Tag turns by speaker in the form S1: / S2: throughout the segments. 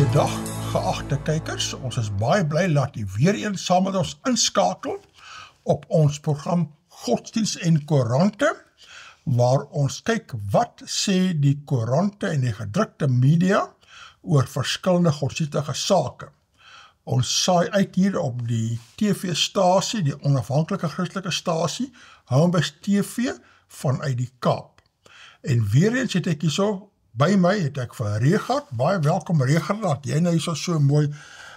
S1: Goeiedag, geagte kykers. Ons is baie bly dat u weer eens saam met ons inskakel op ons program Godsdienst en Koerante, waar ons kyk wat sê die koerante en die gedrukte media oor verskillende godsdienstige sake. Ons saai uit hier op die TV-stasie, die onafhanklike Christelike stasie, Homebase TV vanuit die Kaap. En weer eens het ek hierso by my het ek vir Regard, baie welkom Regard, dat jy nou hierso so mooi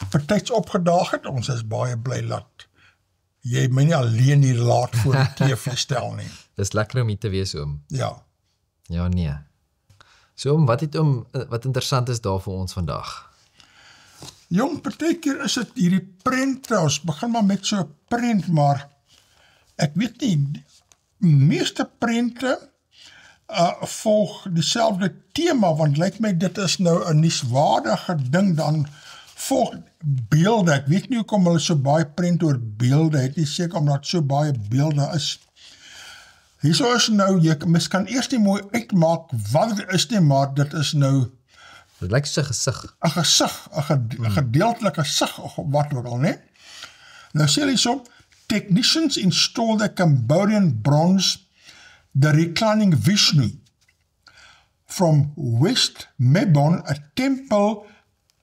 S1: vertyds opgedaag het. Ons is baie bly dat jy my nie alleen hier laat voor die TV stel nie.
S2: Dis lekker om hier te wees, oom.
S1: Ja.
S2: Ja, nee. So, oom, wat interessant is daar vir ons vandag?
S1: Jong, partykeer is dit hierdie prente, ons begin maar met so 'n prent, maar ek weet nie, die meeste prente volg dieselfde tema, want lyk my dit is nou 'n nuuswaardige ding, dan volg beelde, ek weet nie hoekom hulle so baie prent oor beelde het nie, seker omdat so baie beelde is. Hierso is nou, mens kan eers nie mooi uitmaak wat dit is nie, maar dit is nou
S2: Dit lyk soos 'n gesig.
S1: 'n gesig, 'n gedeeltelike gesig, of wat ook al, né? Nou sê hulle so, technicians install the Cambodian bronze, the reclining Vishnu, from West Mebon, a temple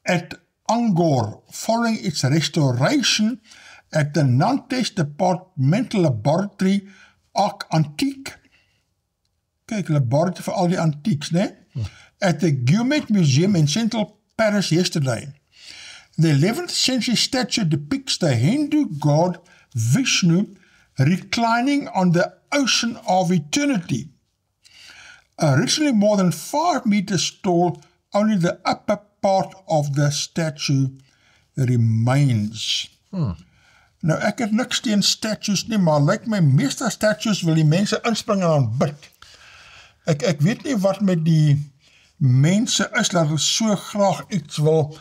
S1: at Angkor, following its restoration at the Nantes Departmental Laboratory Antique. Kyk, laboratory vir al die antieks, né? At the Gumet Museum in Central Paris yesterday. The 11th century statue depicts the Hindu god Vishnu reclining on the ocean of eternity. Originally more than 5 meters tall, only the upper part of the statue remains. Nou ek het niks teen statues nie, maar lyk my meeste statues wil die mense inspring en aanbid. Ek weet nie wat met die mense is, dat hulle so graag iets wil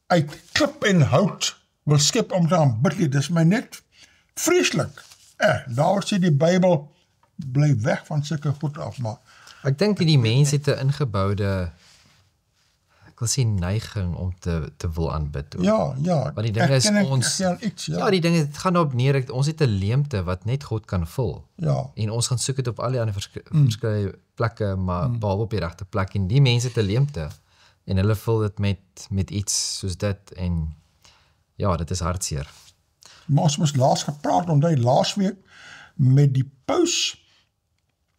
S1: uit klip en hout wil skep om te aanbid. Dit is my net vreeslik. Daar sê die Bybel, bly weg van sulke goed af, maar
S2: Ek dink die mens het 'n ingebouwde, ek wil sê neiging om te wil aanbid. Ook.
S1: Ja,
S2: Want die ding is ons,
S1: ja.
S2: die ding is, het gaan daarop neer, ons het 'n leemte wat net God kan vul.
S1: Ja.
S2: En ons gaan soek het op al die ander verskeie plekke, maar behalwe op die regte plek. En die mense het 'n leemte. En hulle vul dit met iets soos dit. En ja, dit is hartseer.
S1: Maar ons moes laas gepraat, omdat hy laasweek met die paus,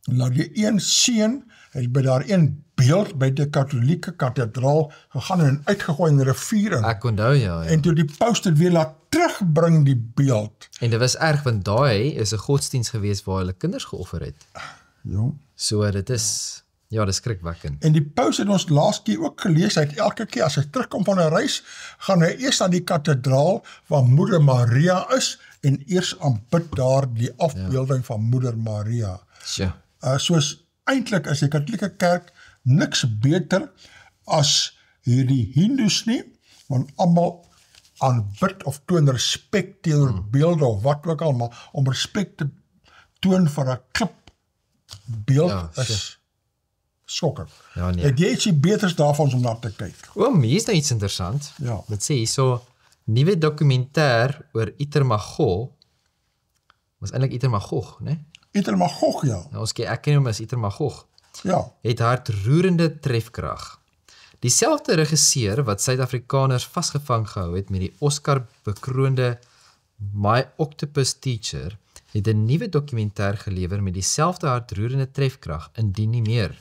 S1: laat die een seun, het by daar een beeld by die katholieke kathedraal gegaan en uitgegooi in die rivier in.
S2: Ek onthou, ja.
S1: En toe die paus dit weer laat terugbring, die beeld.
S2: En dit was erg, want daai is 'n godsdienst gewees waar hulle kinders geoffer het.
S1: Jong.
S2: So dit is, ja, dit is skrikwekkend.
S1: En die paus het ons laas keer ook gelees, hy het elke keer as hy terugkom van 'n reis, gaan hy eers na die kathedraal waar Moeder Maria is, en eers aanbid daar die afbeelding van Moeder Maria.
S2: Sjoe.
S1: Soos eintlik is die katholieke kerk niks beter as hierdie Hindus nie, want almal aanbid of toon respek teenoor beelde of wat ook al, maar om respek te toon vir 'n klipbeeld is skokkend.
S2: Ja, nee.
S1: Het jy ietsie beters daarvan om na te kyk?
S2: Oom, hier is nou iets interessant.
S1: Ja.
S2: Dit sê hier so, nuwe dokumentêr oor Itermagog, was eintlik Itermagog, né?
S1: Itermagog, ja.
S2: Nou, ek ken hom as Itermagog.
S1: Ja.
S2: Het hartroerende trefkrag. Dieselfde regisseur wat Suid-Afrikaners vasgevang gehou het met die Oscar-bekroonde My Octopus Teacher, het 'n nuwe dokumentêr gelewer met dieselfde hartroerende trefkrag, indien nie meer.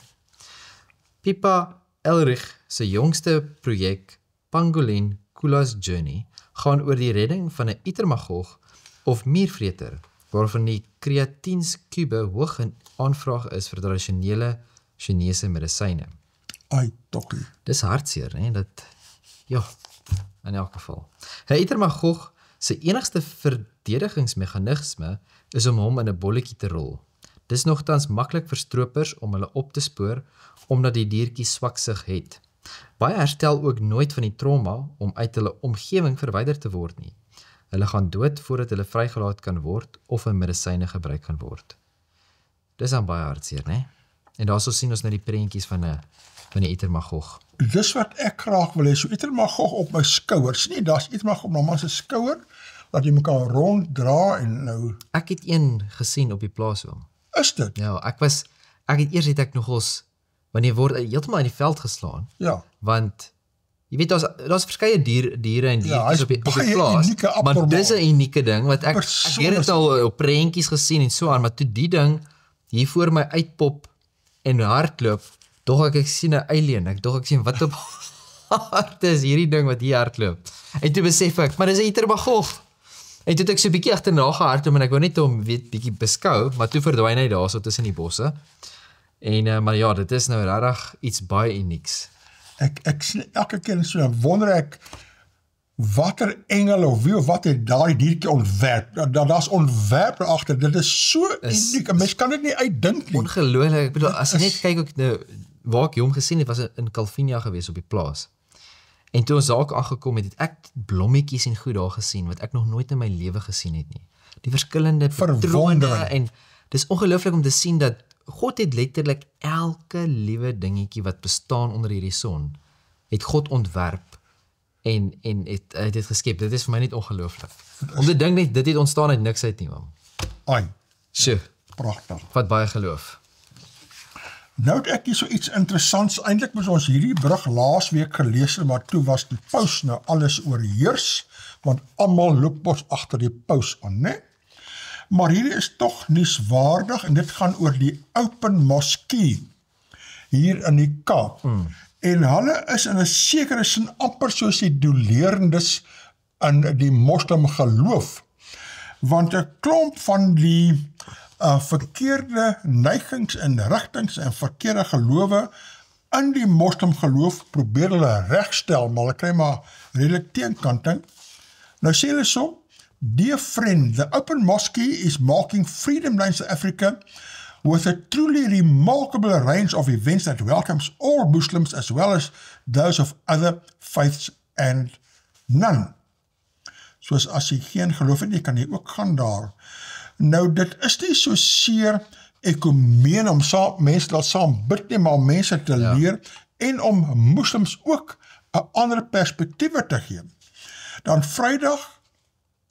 S2: Pippa Elrich se jongste projek, Pangolin Kula's Journey, gaan oor die redding van 'n Itermagog of muurvreter, waarvan die kreatienskube hoog in aanvraag is vir tradisionele Chinese medisyne.
S1: Ai, tokkie.
S2: Dis hartseer, né? Dat, ja, in elk geval. 'n Itermagog se enigste verdedigingsmeganisme is om hom in 'n bolletjie te rol. Dis nogtans maklik vir stroopers om hulle op te spoor, omdat die diertjie swaksig het. Baie herstel ook nooit van die trauma om uit hulle omgewing verwyder te word nie. Hulle gaan dood voordat hulle vrygelaat kan word of in medisyne gebruik kan word. Dis dan baie hartseer, né? En daarso sien ons nou die prentjies van 'n Itermagog.
S1: dis wat ek graag wil hê, so Etermagog op my skouers, nie, daar's Etermagog op normaal se skouer, dat jy mekaar ronddra en nou,
S2: Ek het een gesien op die plaas oom.
S1: is dit?
S2: Ja, het ek nogals, want jy word heeltemal in die veld geslaan,
S1: Ja.
S2: want jy weet daar's verskeie diere en
S1: Ja,
S2: diertjies op die
S1: baie
S2: plaas,
S1: unieke,
S2: maar
S1: abnormaal.
S2: dis 'n unieke ding wat ek
S1: Persoon
S2: het dit
S1: is-
S2: al op prentjies gesien en so aan, maar toe die ding hier voor my uitpop en hardloop, dog ek sien 'n alien. Ek sien wat op aarde is hierdie ding wat hier hardloop. En toe besef ek, maar dis 'n Etermagog. En toe het ek so 'n bietjie agterna gehardloop en ek wou net hom bietjie beskou, maar toe verdwyn hy daarso tussen die bosse. En maar ja, dit is nou regtig iets baie unieks.
S1: Ek sien elke keer so, dan wonder ek, watter engel of wie of wat het daai diertjie ontwerp. Daar's ontwerp agter. Dit is so uniek. 'n Mens kan dit nie uitdink nie.
S2: Ongelooflik. Ek bedoel, as jy net kyk ook nou waar ek hom gesien het, was in Calvinia gewees op die plaas. En toe ons daar aangekom het ek blommetjies en goed daar gesien wat ek nog nooit in my lewe gesien het nie. Die verskillende patrone
S1: Verwondering.
S2: en dis ongelooflik om te sien dat God het letterlik elke liewe dingetjie wat bestaan onder hierdie son, het God ontwerp en hy het dit geskep. Dit is vir my net ongelooflik. Om te dink net dit het ontstaan uit niks uit nie, man.
S1: Ai,
S2: Sjoe,
S1: pragtig.
S2: wat baie geloof.
S1: Nou het ek hier so iets interessants, eintlik moes ons hierdie brug laasweek gelees het, maar toe was die paus nou alles oorheers, want almal loop mos agter die paus aan, né? Maar hierdie is tog nuuswaardig en dit gaan oor die Open Moskee hier in die Kaap. En hulle is in 'n sekere sin amper soos die doleerendes in die moslim geloof. Want 'n klomp van die verkeerde neigings en rigtings en verkeerde gelowe in die moslim geloof probeer hulle regstel, maar hulle kry maar redelik teenkanting. Nou sê hulle so, dear friend, the Open Moskee is marking Freedom Day in South Africa with a truly remarkable range of events that welcomes all Muslims as well as those of other faiths and none. Soos as jy geen geloof het nie, kan jy ook gaan daar. Nou, dit is nie so seer ekumeen om mense dat saam bid nie, maar om mense te leer en om moslims ook 'n ander perspektiewe te gee. Dan Vrydag,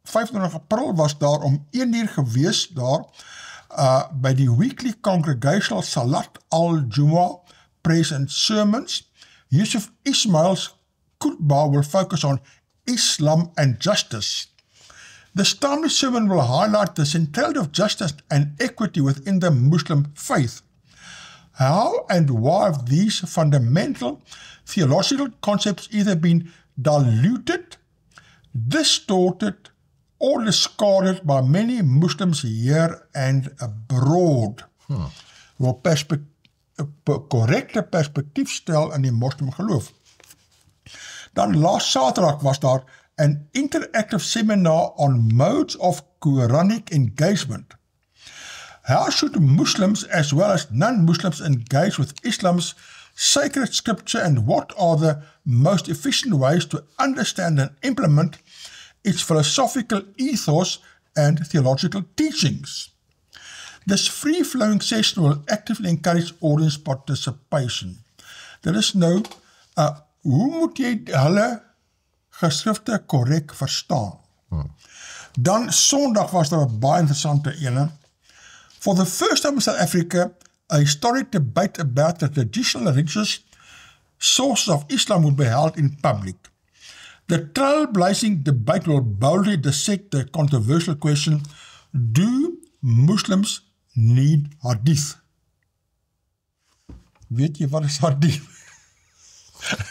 S1: 25 April was daar om 1 uur gewees daar by die Weekly Congregational Salat al-Jumu'ah Praise and Sermons. Yusuf Ismail's khutbah will focus on Islam and justice. This timely sermon will highlight the centrality of justice and equity within the Muslim faith. How and why have these fundamental theological concepts either been diluted, distorted, or discarded by many Muslims here and abroad? Wil correcte perspektief stel in die moslim geloof. Dan laas Saterdag was daar an interactive seminar on modes of Quranic engagement. How should Muslims as well as non-Muslims engage with Islam's sacred scripture, and what are the most efficient ways to understand and implement its philosophical ethos and theological teachings? This free-flowing session will actively encourage audience participation. Dit is nou, hoe moet jy hulle geskrifte korrek verstaan? Dan Sondag was daar 'n baie interessante ene. For the first time in South Africa, a historic debate about the traditional religious sources of Islam will be held in public. The trailblazing debate will boldly dissect the controversial question, do Muslims need hadith? Weet jy wat is hadith?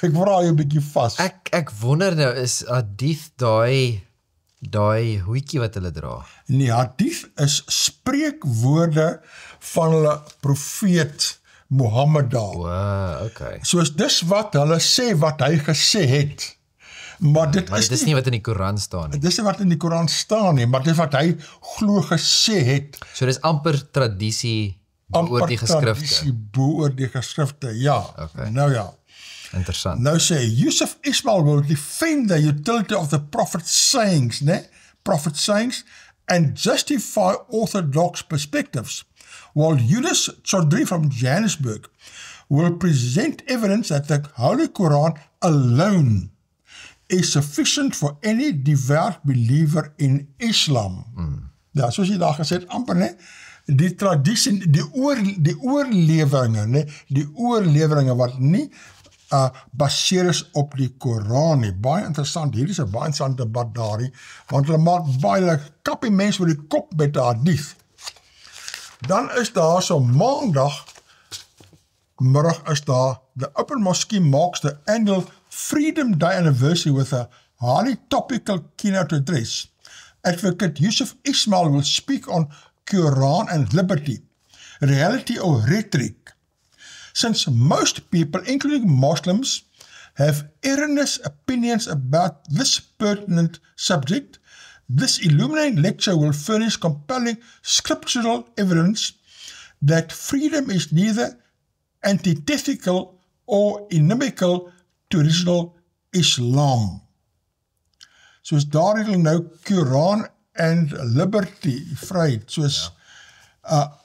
S1: Ek vra jou 'n bietjie vas.
S2: Ek wonder nou, is hadith daai hoedjie wat hulle dra?
S1: Nee, hadith is spreekwoorde van hulle profeet Mohammed daar.
S2: Wow, okay.
S1: Soos dis wat hulle sê wat hy gesê het. Maar dit
S2: Maar dit is nie wat in die Koran staan nie.
S1: Dis nie wat in die Koran staan nie, maar dit is wat hy glo gesê het.
S2: So dis amper tradisie oor die geskrifte.
S1: Oor die geskrifte, ja.
S2: Okay.
S1: Nou ja.
S2: Interessant.
S1: Nou sê, Yusuf Ismail will defend the utility of the prophet's sayings, Prophet's sayings, and justify orthodox perspectives. while Eunice Chaudhry from Johannesburg will present evidence that the Holy Quran alone is sufficient for any devout believer in Islam. Ja, soos jy daar gesê het, amper, ne? Die tradisie, die oorleweringe wat nie baseer is op die Koran nie. Baie interessant, hier is 'n baie interessant debat daarin, want hulle maak baie kappie mense met die kop met die hadith. Dan is daar so maandagmiddag is daar, the Open Mosque marks the annual Freedom Day anniversary with a highly topical keynote address. Advocate Yusuf Ismail will speak on Quran and liberty, reality or rhetoric. Since most people, including Muslims, have erroneous opinions about this pertinent subject, this illuminating lecture will furnish compelling scriptural evidence that freedom is neither antithetical or inimical to original Islam. Soos daar het hulle nou Quran and liberty, vryheid, soos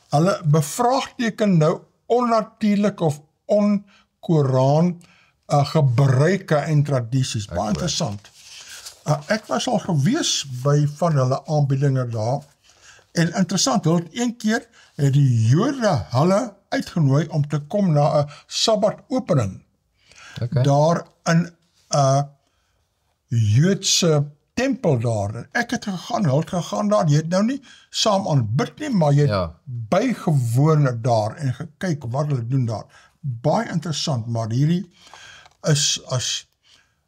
S1: hulle bevraagteken nou onnatuurlik of on-Koran gebruike en tradisies. Baie interessant. Ek was al gewees by van hulle aanbiedinge daar, en interessant, hulle het een keer het die Jode hulle uitgenooi om te kom na 'n Sabbat opening. Daar in 'n Joodse tempel daar, en ek het gegaan, hulle het gegaan daar, jy het nou nie saam aanbid nie, maar jy het bygewoon daar en gekyk wat hulle doen daar. Baie interessant, maar hierdie is as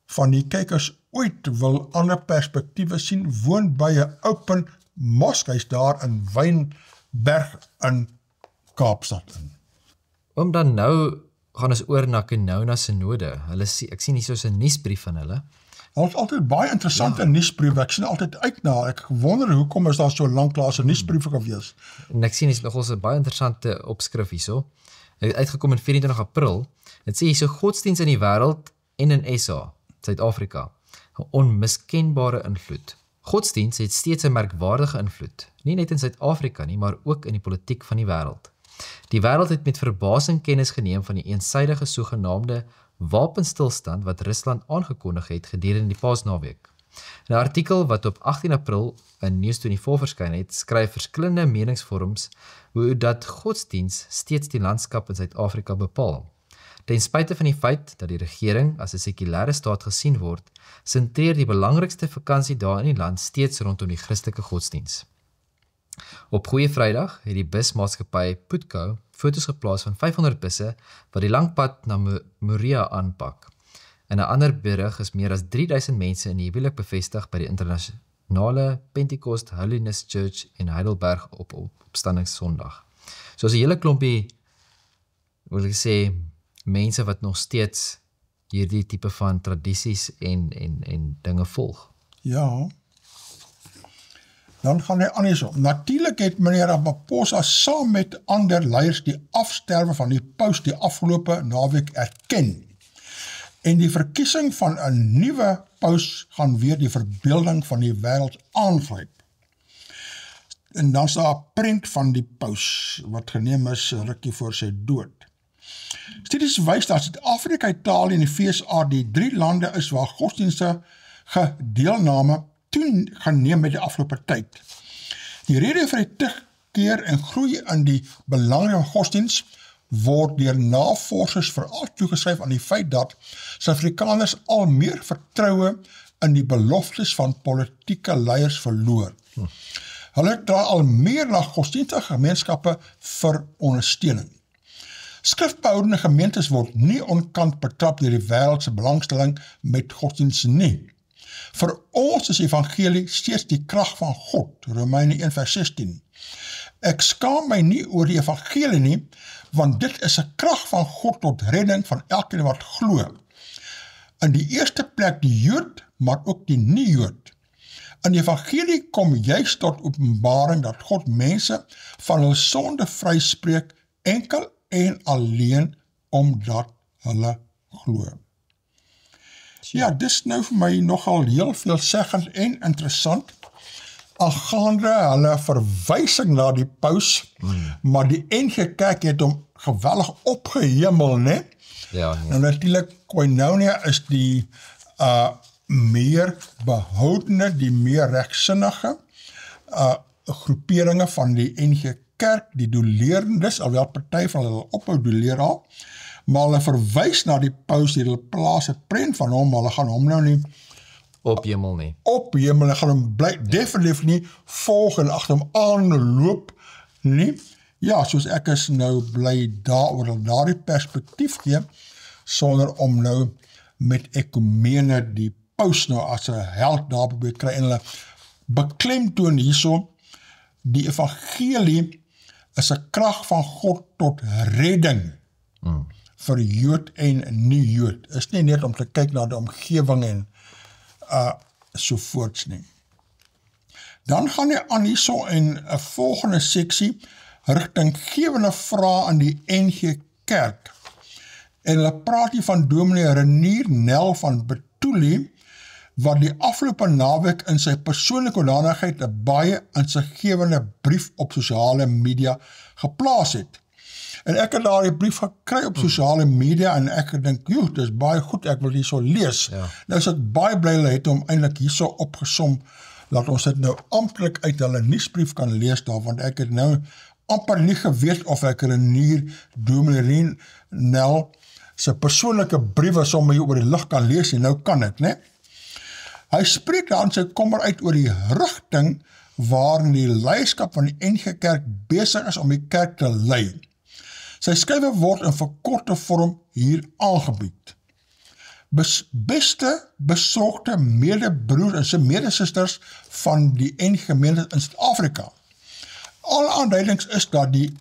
S1: van die kykers ooit wil ander perspektiewe sien, woon by 'n Open Mosque, hy's daar in Wynberg in Kaapstad in.
S2: Oom, dan nou gaan ons oor na Kenona Synode. Ek sien hier soos 'n nuusbrief van hulle.
S1: Hulle is altyd baie interessante nuusbriewe. Ek sien altyd uit na. Ek wonder hoekom is daar so lank klaar 'n nuusbrief gewees.
S2: En ek sien hier is nogals 'n baie interessante opskrif hierso. Dit het uitgekom in 24 April. Dit sê hierso godsdiens in die wêreld en in SA, Suid-Afrika, 'n onmiskenbare invloed. Godsdiens het steeds 'n merkwaardige invloed, nie net in Suid-Afrika nie, maar ook in die politiek van die wêreld. Die wêreld het met verbasing kennis geneem van die eensydige sogenaamde wapenstilstand wat Rusland aangekondig het gedurende die Paasnaweek. In 'n artikel wat op 18 April in News24 verskyn het, skryf verskillende meningsforums hoe dat godsdiens steeds die landskap in Suid-Afrika bepaal. Ten spyte van die feit dat die regering as 'n sekulêre staat gesien word, sentreer die belangrikste vakansiedae in die land steeds rondom die Christelike godsdiens. Op Goeie Vrydag het die busmaatskappy Putco foto's geplaas van 500 busse wat die lang pad na Moria aanpak. In 'n ander berig is meer as 3000 mense in die huwelik bevestig by die internasionale Pentecost Holiness Church in Heidelberg op opstandingssondag. So as 'n hele klompie, wil ek sê, mense wat nog steeds hierdie tipe van tradisies en dinge volg.
S1: Ja. Dan gaan hy aan hierso. Natuurlik het meneer Ramaphosa saam met ander leiers die afsterwe van die paus die afgelope naweek erken. En die verkiesing van 'n nuwe paus gaan weer die verbeelding van die wêreld aangryp. En dan is daar 'n prent van die paus wat geneem is rukkie voor sy dood. Studies wys dat Suid-Afrika, Italië en die VSA die 3 lande is waar godsdienste deelname toegeneem met die afgelope tyd. Die rede vir die terugkeer en groei in die belang van godsdiens word deur navorsers veral toegeskryf aan die feit dat Suid-Afrikaners al meer vertroue in die beloftes van politieke leiers verloor. Hulle dra al meer na godsdienstige gemeenskappe vir ondersteuning. Skrifbehoudende gemeentes word nie onkant betrap deur die wêreld se belangstelling met godsdienste nie. Vir ons is evangelie steeds die krag van God, Romeine 1:16. Ek skaam my nie oor die evangelie nie, want dit is 'n krag van God tot redding van elkeen wat glo. In die eerste plek die Jood, maar ook die nie-Jood. In die evangelie kom juist tot openbaring dat God mense van hul sonde vryspreek enkel en alleen omdat hulle glo. Ja, dis nou vir my nogal heel veelzeggend en interessant. aangaande hulle verwysing na die paus, maar die NG Kerk het hom geweldig opgehemel, né?
S2: Ja,
S1: Nou natuurlik, Koinonia is die meer behoudende, die meer regsinnige groeperinge van die NG Kerk, die doelerendes, alhoewel party van hulle ophou doleer al, maar hulle verwys na die paus, hulle plaas 'n prent van hom, hulle gaan hom nou nie
S2: op hemel nie.
S1: op hemel, hulle gaan hom definitief nie volg en agter hom aanloop nie. Ja, soos ek is nou bly daaroor daardie perspektief gee, sonder om nou met ekumene die paus nou as 'n held daar probeer kry en hulle beklemtoon hierso, die evangelie is 'n krag van God tot redding vir Jood en nie Jood. Is nie net om te kyk na die omgewing en so voorts nie. Dan gaan hy aan hierso in 'n volgende seksie rigtinggewende vrae aan die NG Kerk. En hulle praat hier van dominee Renier Nel van Betoelie, wat die afgelope naweek in sy persoonlike hoedanigheid 'n baie insiggewende brief op sosiale media geplaas het. En ek het daardie brief gekry op sosiale media en ek dink, joh, dis baie goed, ek wil hierso lees.
S2: Ja.
S1: Nou is ek baie bly hulle het hom eintlik hierso opgesom, laat ons dit nou amptelik uit hulle nuusbrief kan lees daar, want ek het nou amper nie geweet of ek Renier Dominee Nel sy persoonlike briewe sommer hier oor die lug kan lees en nou kan ek, né? Hy spreek dan sy kommer uit oor die rigting waarin die leierskap van die NG Kerk besig is om die kerk te lei. Sy skrywe word in verkorte vorm hier aangebied. Beste besorgde medebroers en medesusters van die NG-gemeente in Suid-Afrika. Alle aanduidings is dat die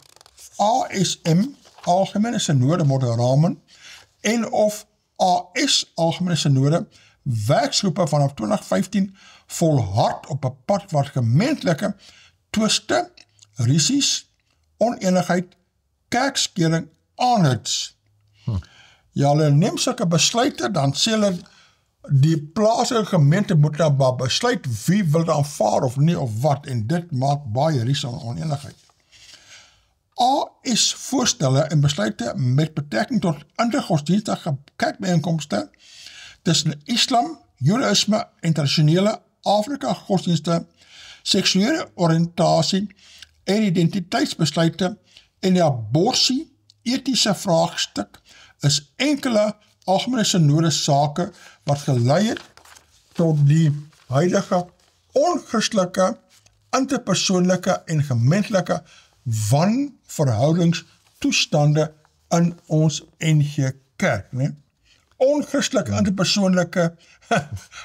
S1: ASM, Algemene Synode Moderamen, en of AS, Algemene Synode, werksgroepe vanaf 2015 volhard op 'n pad wat gemeentelike twiste, rusies, onenigheid, kerkskeuring aanhits. Ja, hulle neem sulke besluite, dan sê hulle die plaaslike gemeente moet nou besluit wie wil dit aanvaar of nie of wat, en dit maak baie rusie en onenigheid. AS voorstelle en besluite met betrekking tot intergodsdienstige kerkbijeenkomste tussen Islam, Judaïsme en tradisionele Afrika godsdienste, seksuele oriëntasie en identiteitsbesluite en die aborsie etiese vraagstuk is enkele algemene synode sake wat gelei het tot die huidige onchristelike, interpersoonlike en gemeentelike wanverhoudingstoestande in ons NG Kerk, né? Onchristelike, interpersoonlike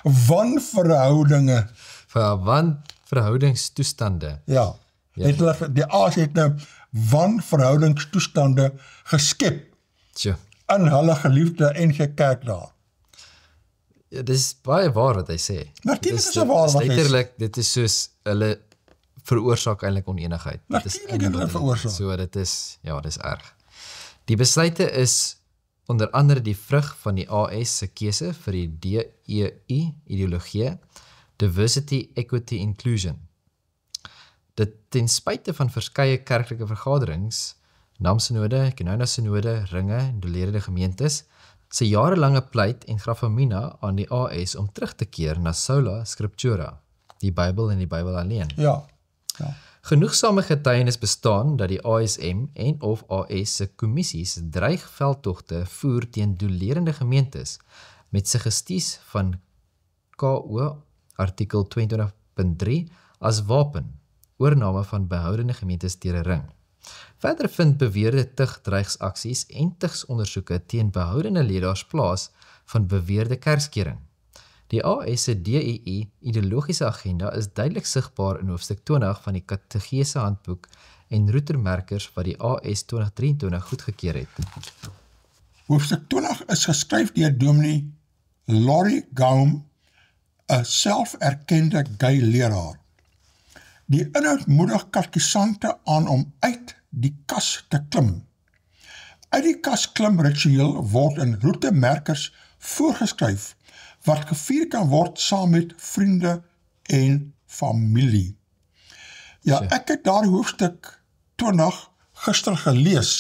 S1: wanverhoudinge.
S2: Wanverhoudingstoestande.
S1: Ja. Het hulle, die AS het nou wanverhoudingstoestande geskep in hulle geliefde NG Kerk daar.
S2: Ja, dit is baie waar wat hy sê.
S1: Natuurlik is dit waar wat hy sê.
S2: Dit is soos hulle veroorsaak eintlik onenigheid.
S1: Natuurlik hulle veroorsaak.
S2: So dit is, ja, dit is erg. Die besluite is onder andere die vrug van die AS se keuse vir die DEI ideologie, Diversity, Equity, Inclusion. Dit ten spyte van verskeie kerklike vergaderings, NAM-synode, Koinonia-synode, ringe en dolerende gemeentes, sy jarelange pleit en grafamina aan die AS om terug te keer na sola scriptura, die Bybel en die Bybel alleen.
S1: Ja.
S2: Genoegsame getuienis bestaan dat die ASM en of AS se kommissies dreigveldtogte voer teen dolerende gemeentes met suggesties van KO artikel 22.3 as wapen, oorname van behoudende gemeentes deur 'n ring. Verder vind beweerde tugdreigsaksies en tugsondersoeke teen behoudende leerders plaas van beweerde kerkskeuring. Die AS se DEI ideologiese agenda is duidelik sigbaar in hoofstuk 20 van die Kategese Handboek en roetermerkers wat die AS 2023 goedgekeur het.
S1: Hoofstuk 20 is geskryf deur dominee Laurie Gaum, 'n selferkende gay leraar. Die inhoud moedig katekisante aan om uit die kas te klim. Uit die kas klim ritueel word in roetemerkers voorgeskryf wat gevier kan word saam met vriende en familie. Ja,
S2: Sure.
S1: ek het daar hoofstuk 20 gister gelees,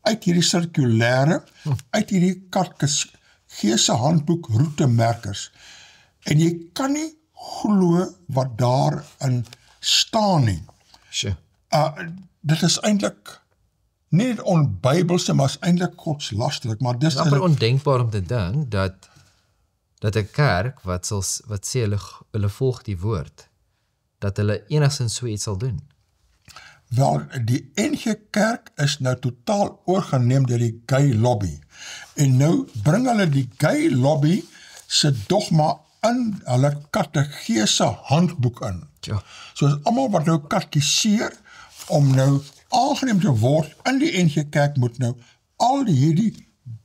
S1: uit hierdie sirkulêre, uit hierdie Katekese handboek roetemerkers. En jy kan nie glo wat daarin staan nie.
S2: Sure.
S1: Dit is eintlik nie net onbybelse, maar is eintlik godslasterlik, maar dis
S2: Amper ondenkbaar om te dink dat 'n kerk wat sê hulle volg die woord, dat hulle enigstens so iets sal doen.
S1: wel, die NG Kerk is nou totaal oorgeneem deur die gay lobby. En nou bring hulle die gay lobby se dogma in hulle katekese handboek in.
S2: Ja.
S1: So is almal wat nou katekiseer om nou aangeneem te word in die NG Kerk moet nou al hierdie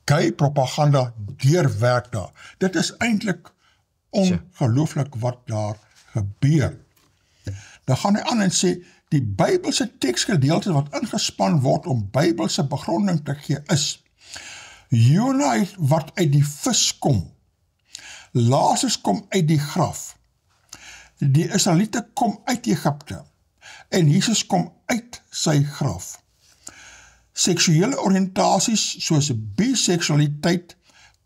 S1: gay propaganda deurwerk daar. Dit is eintlik ongelooflik wat daar gebeur. Dan gaan hy aan en sê, die Bybelse teksgedeelte wat ingespan word om Bybelse begronding te gee is, Jona wat uit die vis kom, Lazarus kom uit die graf, die Israeliete kom uit Egipte, en Jesus kom uit sy graf. Seksuele oriëntasies soos biseksualiteit,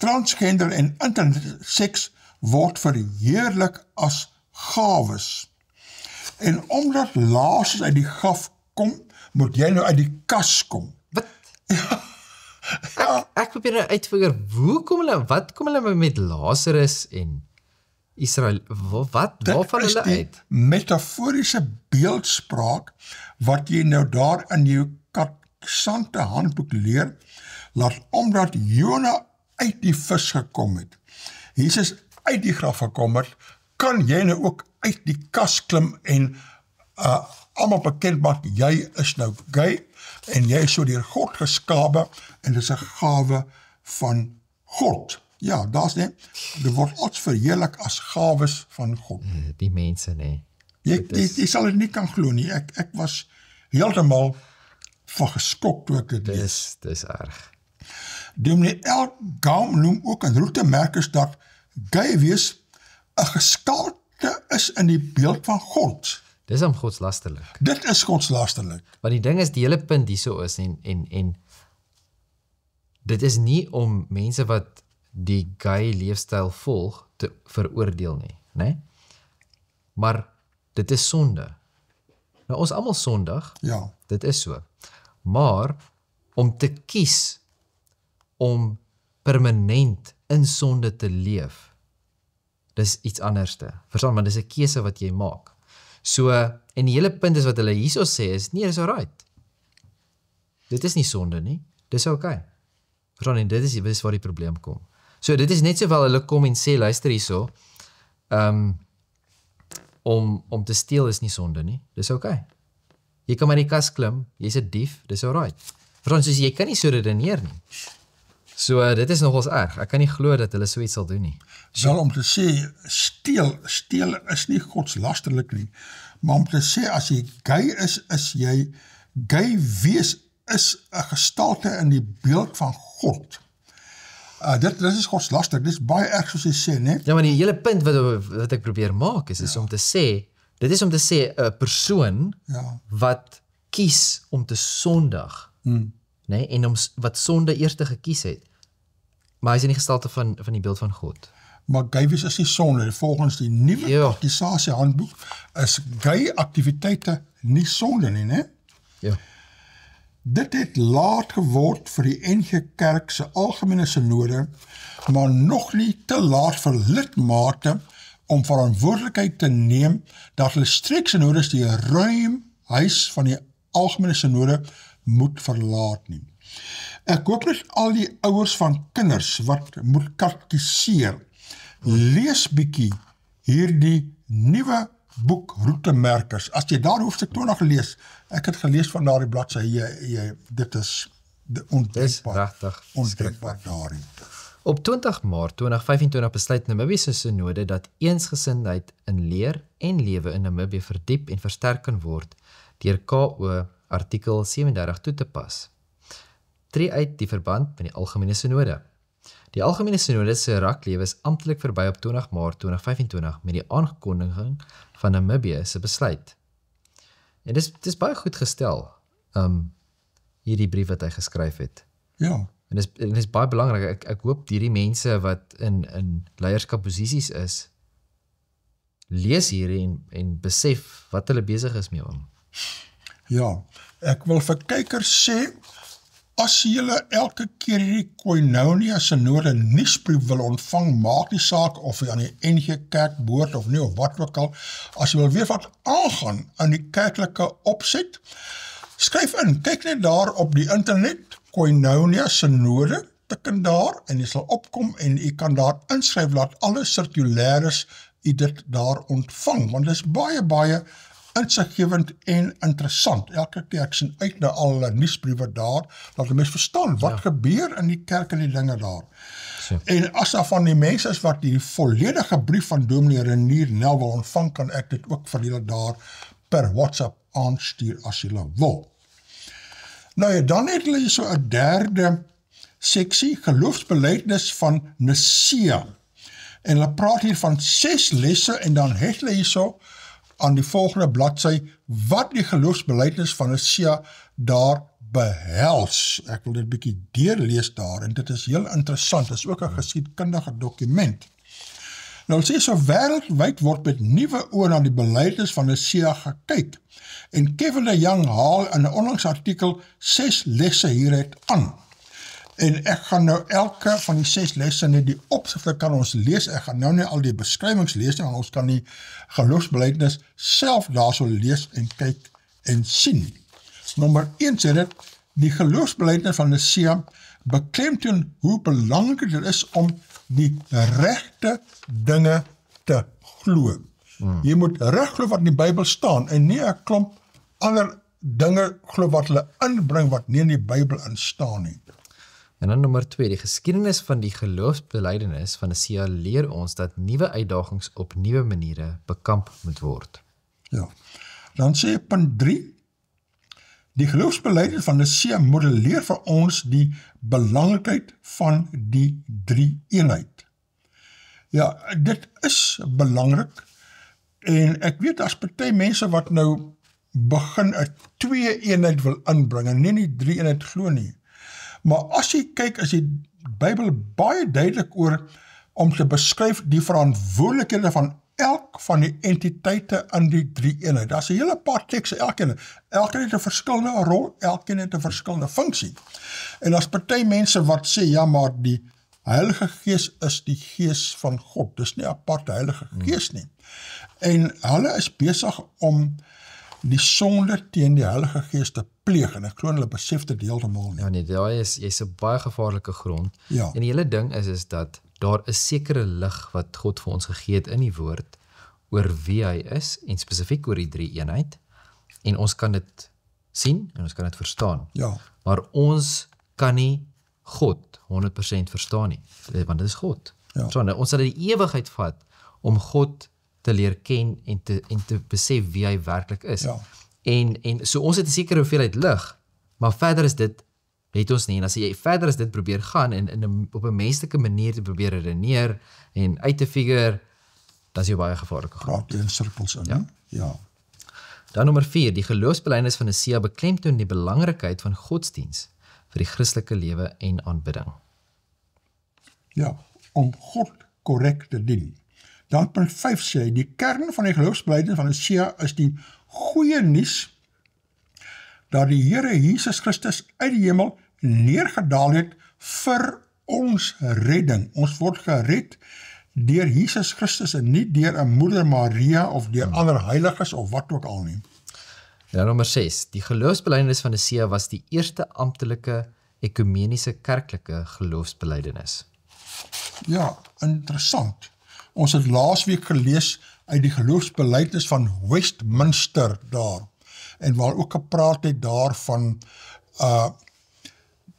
S1: transgender en interseks word verheerlik as gawes. En omdat Lazarus uit die graf kom, moet jy nou uit die kas kom.
S2: Wat? Ek probeer nou uitfigure, wat kom hulle met Lazarus en Israel, waarvan hulle uit?
S1: Dit is die metaforiese beeldspraak wat jy nou daar in jou katekisante handboek leer, laat omdat Jona uit die vis gekom het, Jesus uit die graf gekom het, kan jy nou ook uit die kas klim en almal bekend maak, jy is nou gay, en jy is so deur God geskape, en dit is 'n gawe van God. Ja, dit word als verheerlik as gawes van God.
S2: Die mense, nee.
S1: Jy sal dit nie kan glo nie, ek was heeltemal van geskok toe ek dit lees.
S2: Dis erg.
S1: Dominee L. Gaum noem ook in roetemerkers dat gay wees 'n gestalte is in die beeld van God.
S2: Dis om godslasterlik.
S1: Dit is godslasterlik.
S2: Want die ding is, die hele punt hierso is, en dit is nie om mense wat die gay leefstyl volg te veroordeel nie, né? Maar dit is sonde. Nou ons almal sondig,
S1: Ja.
S2: dit is so. Maar om te kies om permanent in sonde te leef, dis iets anderste. Verstaan, want dis 'n keuse wat jy maak. So, en die hele punt is wat hulle hierso sê is, nee, dis alright. Dit is nie sonde nie, dis okay. Verstaan, en dit is waar die probleem kom. So, dit is net sowel hulle kom en sê, luister hierso, om te steel is nie sonde nie, dis okay. Jy kan maar die kas klim, jy's 'n dief, dis alright. Verstaan, soos jy kan nie so redeneer nie. So, dit is nogals erg. Ek kan nie glo dat hulle so iets sal doen nie.
S1: Wel om te sê, steel is nie godslasterlik nie, maar om te sê, as jy gay is jy, gay wees is 'n gestalte in die beeld van God. Dit is godslasterlik, dit is baie erg soos jy sê, né?
S2: Ja, maar die hele punt wat ek probeer maak is om te sê, dit is om te sê, 'n persoon wat kies om te sondig, né, en wat sonde eers gekies het, maar hy is in die gestalte van die beeld van God.
S1: Maar gay wees is nie sonde. Volgens die nuwe katekisasie handboek is gay aktiwiteite nie sonde nie, né?
S2: Ja.
S1: Dit het laat geword vir die NG Kerk se algemene synode, maar nog nie te laat vir lidmate om verantwoordelikheid te neem dat hulle streeksinodes die ruim huis van die algemene synode moet verlaat nie. Ek hoop net al die ouers van kinders wat moet katekiseer, lees bietjie hierdie nuwe boek roetemerkers. As jy daar hoofstuk 20 lees, ek het gelees van daardie bladsy, dit is ondenkbaar daarin.
S2: Op 20 Maart 2025 besluit Namibië se synode dat eensgesindheid in leer en lewe in Namibië verdiep en versterk kan word deur KO artikel 37 toe te pas. Tree uit die verband met die algemene synode. Die Algemene Sinode se raklewe is amptelik verby op 20 Maart 2025 met die aankondiging van Namibië se besluit. En dis baie goed gestel, hierdie brief wat hy geskryf het.
S1: Ja,
S2: En dis baie belangrik, ek hoop hierdie mense wat in leierskapposisies is, lees hier en besef wat hulle besig is mee om.
S1: ja. Ek wil vir kykers sê, as julle elke keer hierdie Koinonia Sinode nuusbrief wil ontvang, maak die saak of jy aan die NG Kerk behoort of nie, of wat ook al, as jy wil weet wat aangaan in die kerklike opset, skryf in, kyk net daar op die internet, Koinonia Sinode, tik in daar, en jy sal opkom, en jy kan daar inskryf, laat alle circulaires jy dit daar ontvang, want dit is baie, baie insiggewend en interessant. Elke keer ek sien uit na al nuusbriewe daar, dat die mens verstaan, wat gebeur in die kerk en die dinge daar.
S2: So.
S1: En as daar van die mense is wat die volledige brief van Dominee Renier Nel wil ontvang, kan ek dit ook vir julle daar per WhatsApp aanstuur as julle wil. Nou ja, dan het hulle so 'n derde seksie, geloofsbelijdenis van Nicea. En hulle praat hier van 6 lesse, en dan het hulle hierso aan die volgende bladsy, wat die geloofsbelijdenis van Nicea daar behels. Ek wil dit bietjie deurlees daar, en dit is heel interessant, dit is ook 'n geskiedkundige dokument. Nou sê so, wêreldwyd word met nuwe oë na die belijdenis van Nicea gekyk, en Kevin de Young haal in 'n onlangse artikel 6 lesse hieruit aan. En ek gaan nou elke van die 6 lesse net die opskrifte kan ons lees, ek gaan nou nie al die beskrywings lees nie, want ons kan die geloofsbelijdenis self daarso lees en kyk en sien. Nommer 1 sê dit, die geloofsbelijdenis van Nicea beklemtoon hoe belangrik dit is om die regte dinge te glo. Jy moet reg glo wat in die Bybel staan, en nie 'n klomp ander dinge glo wat hulle inbring wat nie in die Bybel in staan nie.
S2: En dan nommer 2, die geskiedenis van die geloofsbelijdenis van Nicea leer ons dat nuwe uitdagings op nuwe maniere bekamp moet word.
S1: Ja. Dan sê punt 3, die geloofsbelijdenis van Nicea modelleer vir ons die belangrikheid van die drie-eenheid. Ja, dit is belangrik, en ek weet as party mense wat nou begin 'n twee-eenheid wil inbring, en nie die drie-eenheid glo nie. Maar as jy kyk, is die Bybel baie duidelik oor om te beskryf die verantwoordelikhede van elk van die entiteite in die drie-eenheid. Daar's 'n hele paar tekste, elkeen het 'n verskillende rol, elkeen het 'n verskillende funksie. En as party mense wat sê, ja, maar die Heilige Gees is die Gees van God, dis nie apart Heilige Gees nie. En hulle is besig om die sonde teen die Heilige Gees te pleeg, en ek glo hulle besef dit heeltemal nie.
S2: Ja nee, jy's 'n baie gevaarlike grond.
S1: Ja.
S2: En die hele ding is dat daar 'n sekere lig wat God vir ons gegee het in die woord oor wie hy is, en spesifiek oor die drie-eenheid, en ons kan dit sien en ons kan dit verstaan.
S1: Ja.
S2: Maar ons kan nie God 100% verstaan nie, want dit is God.
S1: Ja.
S2: So, ons sal die ewigheid vat om God te leer ken en te besef wie hy werklik is.
S1: Ja.
S2: En so ons het 'n sekere hoeveelheid lig, maar verder is dit het ons nie. En as jy verder as dit probeer gaan en op 'n menslike manier te probeer redeneer en uit te figure, dan is jy baie gevaarlike grond.
S1: Praat in sirkels in, ja. Ja.
S2: Dan nommer 4, die geloofsbelijdenis van Nicea beklemtoon die belangrikheid van godsdiens vir die Christelike lewe en aanbidding.
S1: Ja, om God korrek te dien. Dan punt 5 sê, die kern van die geloofsbelijdenis van Nicea is die goeie nuus dat die Here Jesus Christus uit die hemel neergedaal het vir ons redding. Ons word gered deur Jesus Christus en nie deur 'n moeder Maria of deur ander heiliges of wat ook al nie.
S2: Ja, nommer 6. Die geloofsbelijdenis van Nicea was die eerste amptelike ekumeniese kerklike geloofsbelijdenis.
S1: Ja, interessant. Ons het laasweek gelees uit die geloofsbelijdenis van Westminster daar, en waar ook gepraat het daar van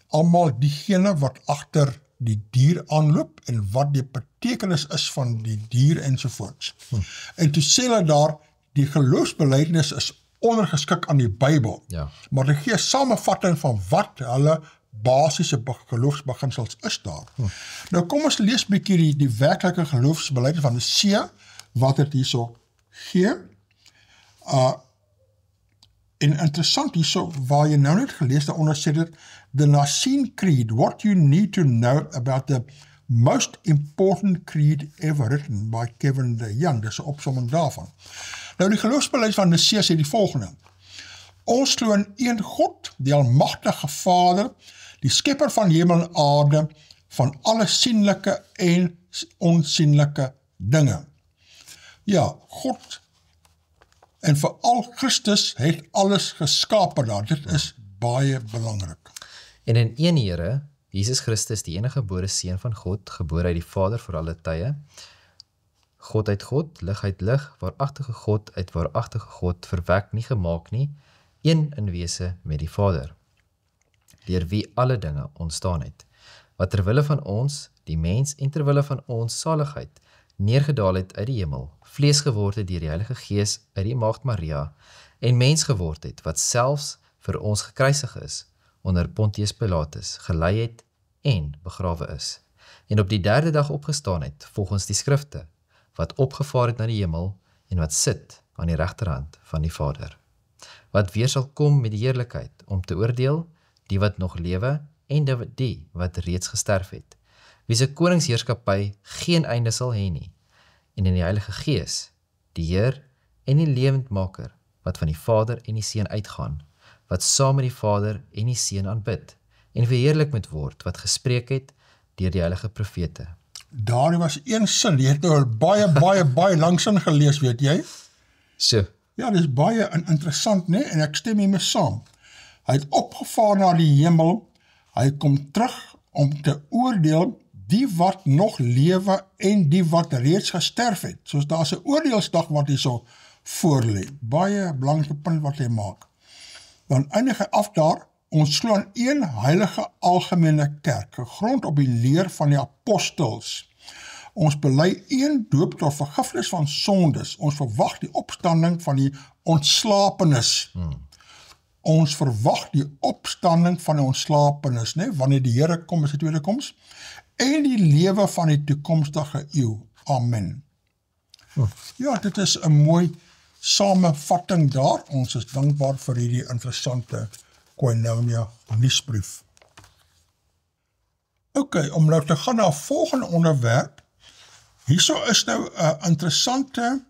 S1: almal diegene wat agter die dier aanloop en wat die betekenis is van die dier ensovoorts. En toe sê hulle daar, die geloofsbelijdenis is ondergeskik aan die Bybel,
S2: Ja.
S1: maar dit gee 'n samevatting van wat hulle basiese geloofsbeginsels is daar. Nou kom ons lees bietjie die werklike geloofsbelijdenis van Nicea, wat dit hierso gee. En interessant hierso, waar jy nou net gelees, daaronder sê dit, the Nicene Creed, what you need to know about the most important creed ever written by Kevin DeYoung, dis 'n opsomming daarvan. Nou die geloofsbelijdenis van Nicea sê die volgende, ons glo in een God, die almagtige Vader, die skepper van hemel en aarde, van alle sienlike en onsienlike dinge. Ja, God en veral Christus het alles geskape daar. Dit is baie belangrik.
S2: En in een Here, Jesus Christus, die enige gebore Seun van God, gebore uit die Vader vir alle tye, God uit God, lig uit lig, waaragtige God uit waaragtige God, verwek nie gemaak nie, een in wese met die Vader, deur wie alle dinge ontstaan het, wat terwille van ons, die mens, en terwille van ons saligheid, neergedaal het uit die hemel, vlees geword het deur die Heilige Gees uit die Maagd Maria, en mens geword het, wat selfs vir ons gekruisig is, onder Pontius Pilatus, gelei het en begrawe is, en op die derde dag opgestaan het, volgens die skrifte, wat opgevaar het na die hemel, en wat sit aan die regterhand van die Vader, wat weer sal kom met die heerlikheid, om te oordeel, die wat nog lewe, en die wat reeds gesterf het, wie se koningsheerskappy geen einde sal hê nie, en in die Heilige Gees, die Heer en die lewendmaker, wat van die Vader en die Seun uitgaan, wat saam met die Vader en die Seun aanbid, en verheerlik moet word, wat gespreek het deur die heilige profete.
S1: Daar was een sin, jy het nou baie lang sin gelees, weet jy?
S2: So.
S1: Ja, dit is baie interessant, nee? En ek stem hiermee saam. Hy het opgevaar na die hemel, hy kom terug om te oordeel die wat nog lewe en die wat reeds gesterf het. Soos daar is 'n oordeelsdag wat hy so voorlê. Baie belangrike punt wat hy maak. Dan eindig hy af daar, ons glo aan een heilige algemene kerk, gegrond op die leer van die apostels. Ons bely een doop tot vergifnis van sondes. Ons verwag die opstanding van die ontslapenis. Ons verwag die opstanding van die ontslapenis, nee, wanneer die Here kom in sy tweede koms, en die lewe van die toekomstige eeuw. Amen. Ja, dit is 'n mooi samevatting daar. Ons is dankbaar vir hierdie interessante Koinonia nuusbrief. OK, om nou te gaan na 'n volgende onderwerp. Hierso is nou 'n interessante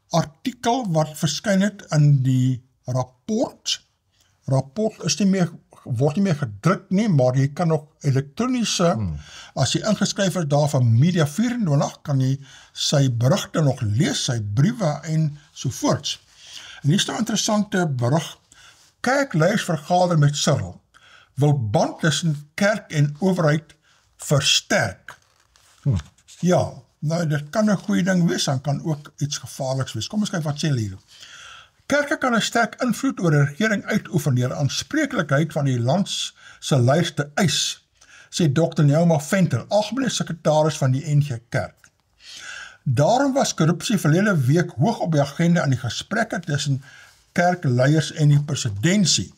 S1: artikel wat verskyn het in die rapport. Rapport is word nie meer gedruk nie, maar jy kan nog elektroniese, as jy ingeskryf is daar van Media 24, kan jy sy berigte nog lees, sy briewe en sovoorts. En hier is nou 'n interessante berig. Kerkleiers vergader met Cyril, wil band tussen kerk en owerheid versterk. Ja, nou dit kan 'n goeie ding wees, dan kan ook iets gevaarliks wees. Kom ons kyk wat sê hier. Kerke kan 'n sterk invloed oor 'n regering uitoefen deur aanspreeklikheid van die land se leiers te eis, sê Dr. Neuma Venter, algemene sekretaris van die NG Kerk. Daarom was korrupsie verlede week hoog op die agenda in die gesprekke tussen kerkleiers en die presidentsie.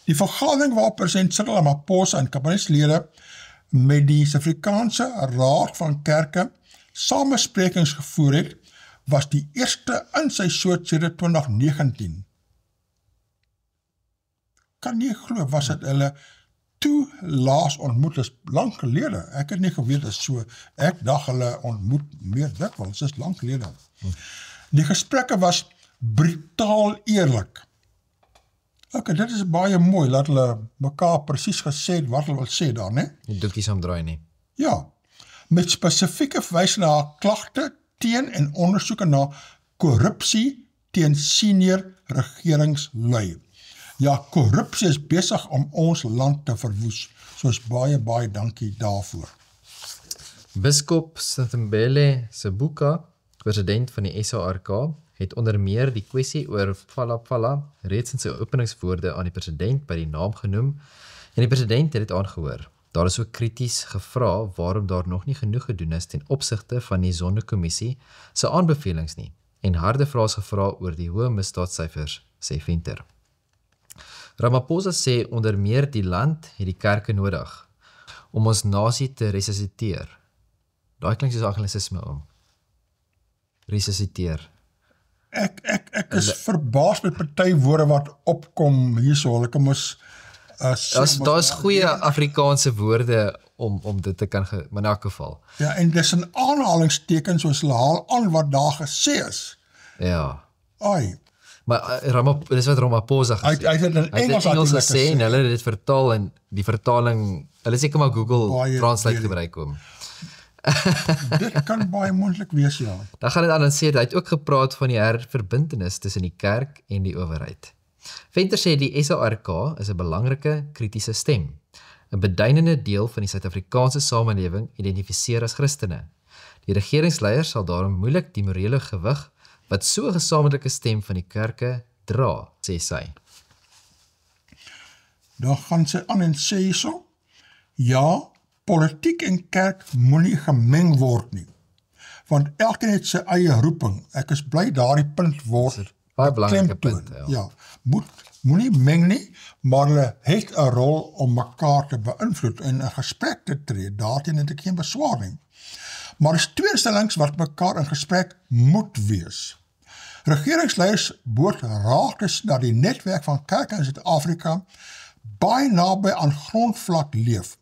S1: Die vergadering waar president Cyril Ramaphosa en kabinetslede met die Suid-Afrikaanse Raad van Kerke samesprekings gevoer het, was die eerste in sy soort sedert 2019. Kan nie glo, was dit hulle toe laas ontmoet, is lang gelede. Ek het nie geweet is so, ek dacht hulle ontmoet meer dikwels, is lang gelede. Die gesprekke was brutaal eerlik. Ok, dit is baie mooi, dat hulle mekaar presies gesê het wat hulle wil sê daar, ne?
S2: Die doekies omdraai nie.
S1: Ja, met spesifieke verwys na klagte teen en ondersoeke na korrupsie teen senior regeringslui. Ja, korrupsie is besig om ons land te verwoes. Soos baie dankie daarvoor.
S2: Biskop Sithembele Sibuka, president van die SARK, het onder meer die kwessie oor Phala reeds in sy openingswoorde aan die president by die naam genoem en die president het dit aangehoor. Daar is ook krities gevra waarom daar nog nie genoeg gedoen is ten opsigte van die Sonderkommissie se aanbevelings nie en harde vrae gevra oor die hoë misdaadsyfers, sê Venter. Ramaphosa sê onder meer die land het die kerke nodig om ons nasie te resusciteer. Daai klink soos anglisisme om. Resusciteer.
S1: Ek is verbaas met party woorde wat opkom hierso. Hulle kan mos
S2: Daar's goeie Afrikaanse woorde om dit te kan maar in elk geval.
S1: Ja, en dis 'n aanhalingstekens soos hulle haal aan wat daar gesê is.
S2: Ja.
S1: Ai.
S2: Maar dis wat Ramaphosa gesê.
S1: Hy het dit in Engels
S2: gesê en hulle het dit vertaal en die vertaling, hulle seker maar Google Translate gebruik om.
S1: Dit kan baie moontlik wees, ja.
S2: Dan gaan dit aan en sê, hy het ook gepraat van die herverbintenis tussen die kerk en die owerheid. Venter sê die SARK is 'n belangrike kritiese stem. 'n Beduidende deel van die Suid-Afrikaanse samelewing identifiseer as Christene. Die regeringsleiers sal daarom moeilik die morele gewig wat so 'n gesamentlike stem van die kerke dra, sê sy.
S1: Dan gaan sy aan en sê hierso, ja, politiek en kerk moenie gemeng word nie. Want elkeen het sy eie roeping. Ek is bly daardie punt word
S2: baie belangrike
S1: beklemtoon.
S2: punt,
S1: Ja, moenie meng nie, maar hulle het 'n rol om mekaar te beïnvloed en 'n gesprek te tree. Daarteen het ek geen beswaar nie. Maar is twee instellings wat mekaar in gesprek moet wees. Regeringsleiers behoort raak te sien dat die netwerk van kerke in Suid-Afrika baie naby aan grondvlak leef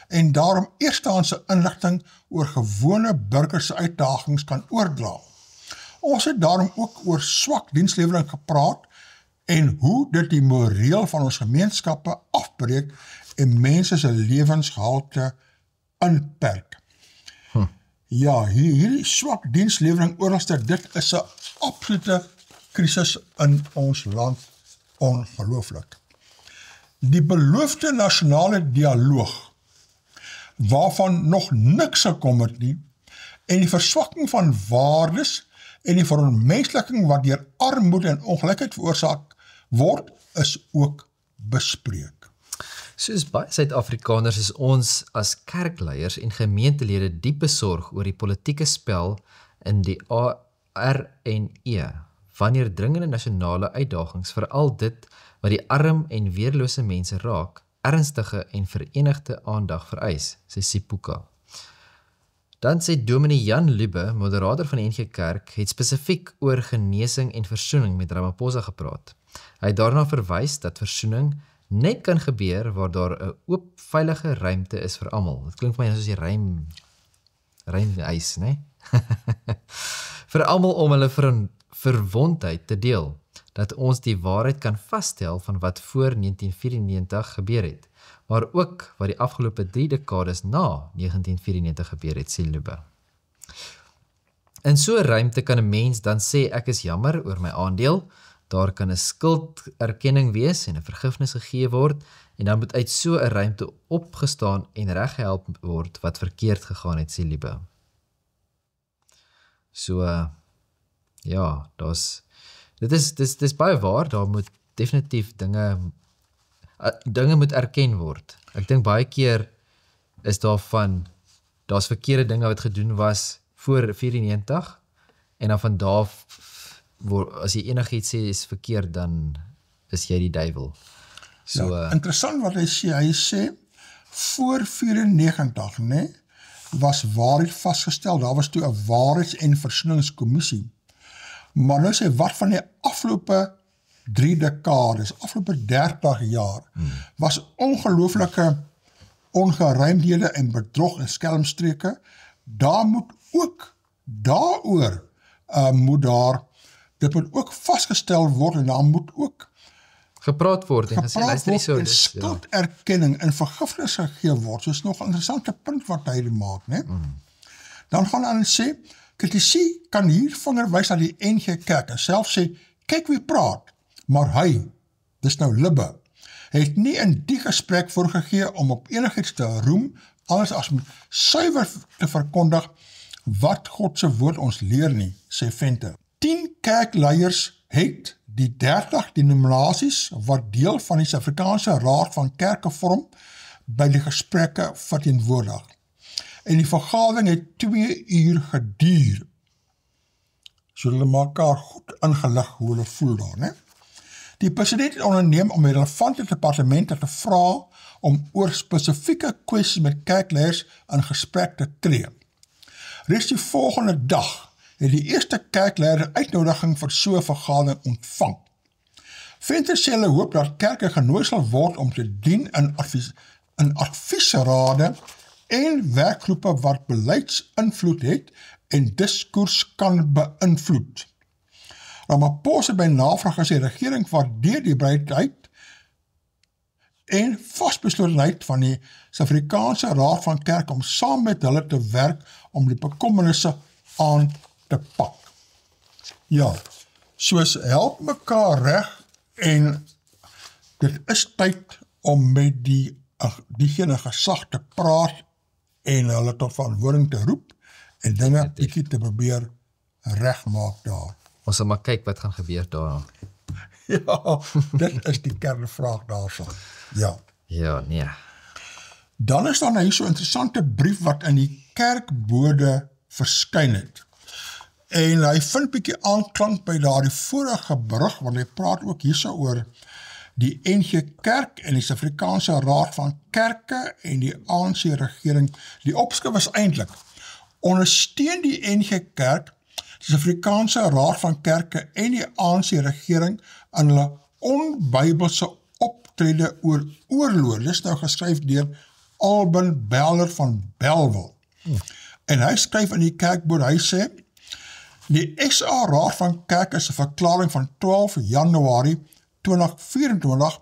S1: en daarom eerstehandse inligting oor gewone burgers se uitdagings kan oordra. Ons het daarom ook oor swak dienslewering gepraat en hoe dit die moreel van ons gemeenskappe afbreek en mense se lewensgehalte inperk. Ja, hierdie swak dienslewering oorlaaste, dit is 'n absolute krisis in ons land, ongelooflik. Die beloofde nasionale dialoog, waarvan nog niks gekom het nie, en die verswakking van waardes en die veronmensliking wat deur armoede en ongelykheid veroorsaak word, is ook bespreek.
S2: Soos baie Suid-Afrikaners is ons as kerkleiers en gemeentelede diep besorg oor die politieke spel in die RNE, wanneer dringende nasionale uitdagings, veral dit wat die arm en weerlose mense raak, ernstige en verenigde aandag vereis, sê Sipuka. Dan sê Dominee Jan Lubbe, moderator van die NG Kerk, het spesifiek oor genesing en versoening met Ramaphosa gepraat. Hy het daarna verwys dat versoening net kan gebeur waar daar 'n oop, veilige ruimte is vir almal. Dit klink vir my soos die rymys, né? Vir almal om hulle verwondheid te deel, dat ons die waarheid kan vasstel van wat voor 1994 gebeur het, maar ook wat die afgelope 3 dekades na 1994 gebeur het, sê Lubbe. In so 'n ruimte kan 'n mens dan sê ek is jammer oor my aandeel, daar kan 'n skulderkenning wees en 'n vergifnis gegee word, en dan moet uit so 'n ruimte opgestaan en reggehelp word wat verkeerd gegaan het, sê Lubbe. So, ja, dit is baie waar, daar moet definitief dinge moet erken word. Ek dink baie keer is daar's verkeerde dinge wat gedoen was voor 94, en dan van daar, as jy enigiets sê is verkeerd, dan is jy die duiwel. So,
S1: ja, interessant wat hy sê, voor 94, nee, was waarheid vasgestel, daar was toe 'n waarheids- en versoeningskommissie. Maar nou sê, wat van die afgelope 3 dekades, afgelope 30 jaar, was ongelooflike ongeruimdhede en bedrog en skelmstreke, daar moet ook, daaroor dit moet ook vasgestel word, en daar moet ook
S2: gepraat word en
S1: skulderkenning en vergifnis gegee word, soos nog 'n interessante punt wat hy maak, né? Dan gaan hy aan sê, kritisie kan hier vinger wys na die NG Kerk, en self sê, kyk wie praat, maar hy, dis nou Lubbe, het nie in die gesprek voorgegee om op enigiets te roem, alles as met suiwer te verkondig, wat God se woord ons leer nie, sê Venter. 10 kerkleiers het die 30 denominasies wat deel van die Suid-Afrikaanse Raad van Kerke vorm, by die gesprekke verteenwoordig. En die vergadering het 2 uur geduur. So hulle mekaar goed ingelig hoe hulle voel daar, né? Die president het onderneem om die relevante departemente te vra om oor spesifieke kwessies met kerkleiers in gesprek te tree. Reeds die volgende dag het die eerste kerkleier 'n uitnodiging vir so 'n vergadering ontvang. Venter sê hulle hoop dat kerke genooi sal word om te dien in adviesrade en werkgroepe wat beleidsinvloed het en diskoers kan beïnvloed. Ramaphosa by navraag gesê die regering waardeer die bereidheid en vasbeslotenheid van die Suid-Afrikaanse Raad van Kerk om saam met hulle te werk om die bekommernisse aan te pak. Ja, soos help mekaar reg en dit is tyd om met diegene gesag te praat en hulle tot verantwoording te roep en dinge bietjie te probeer regmaak daar.
S2: Ons sal maar kyk wat gaan gebeur daar.
S1: Ja, dit is die kernvraag daarvan. Ja.
S2: Ja, nee.
S1: Dan is daar nou hier so 'n interessante brief wat in die kerkbode verskyn het. En hy vind bietjie aanklank by daardie vorige berig, want hy praat ook hierso oor die NG Kerk en die Suid-Afrikaanse Raad van Kerke en die ANC regering. Die opskrif is eintlik: ondersteun die NG Kerk, die Suid-Afrikaanse Raad van Kerke en die ANC regering in hulle onbybelse optrede oor oorlog. Dit is nou geskryf deur Alban Beller van Bellville. En hy skryf in die kerkbode, hy sê, die SA Raad van Kerke se verklaring van 12 Januarie 2024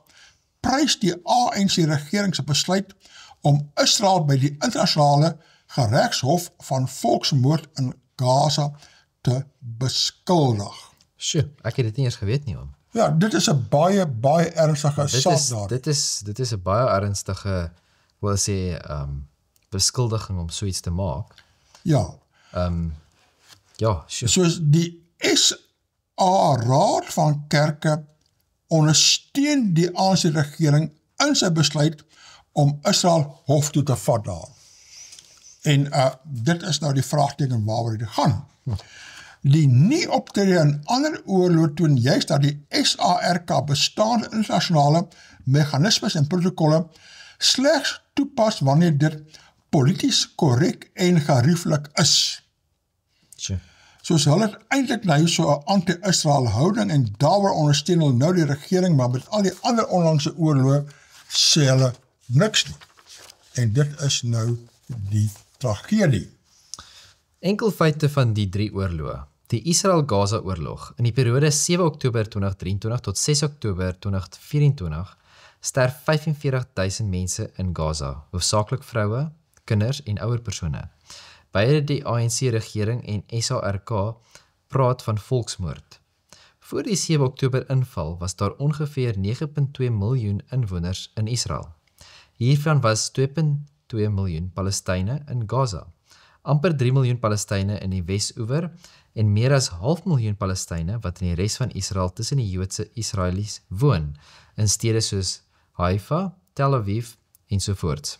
S1: prys die ANC regering se besluit om Israel by die internasionale geregshof van volksmoord in Gaza te beskuldig.
S2: Sjoe, ek het dit nie eens geweet nie, man.
S1: Ja, dit is 'n baie ernstige saak daar.
S2: Dit is 'n baie ernstige, wil sê, beskuldiging om so iets te maak.
S1: Ja.
S2: Ja, sure.
S1: Soos die SA Raad van Kerke ondersteun die ANC regering in sy besluit om Israel hof toe te vat daar. En dit is nou die vraagteken waaroor dit gaan. Die nie optrede in ander oorloë toon juist dat die SARK bestaande internasionale meganismes en protokolle slegs toepas wanneer dit polities korrek en gerieflik is.
S2: Sure.
S1: Soos hulle het eintlik nou so 'n anti-Israel houding en daaroor ondersteun hulle nou die regering, maar met al die ander onlangse oorloë sê hulle niks nie. En dit is nou die tragedie.
S2: Enkel feite van die 3 oorloë. Die Israel-Gaza oorlog. In die periode 7 Oktober 2023 tot 6 Oktober 2024 sterf 45.000 mense in Gaza, hoofsaaklik vroue, kinders en ouer persone. Beide die ANC-regering en SARK praat van volksmoord. Voor die 7 Oktober inval was daar ongeveer 9.2 miljoen inwoners in Israel. Hiervan was 2.2 miljoen Palestynë in Gaza, amper 3 miljoen Palestynë in die Wes-oewer en meer as 0,5 miljoen Palestynë wat in die res van Israel tussen die Joodse Israelies woon, in stede soos Haifa, Tel Aviv ensovoorts.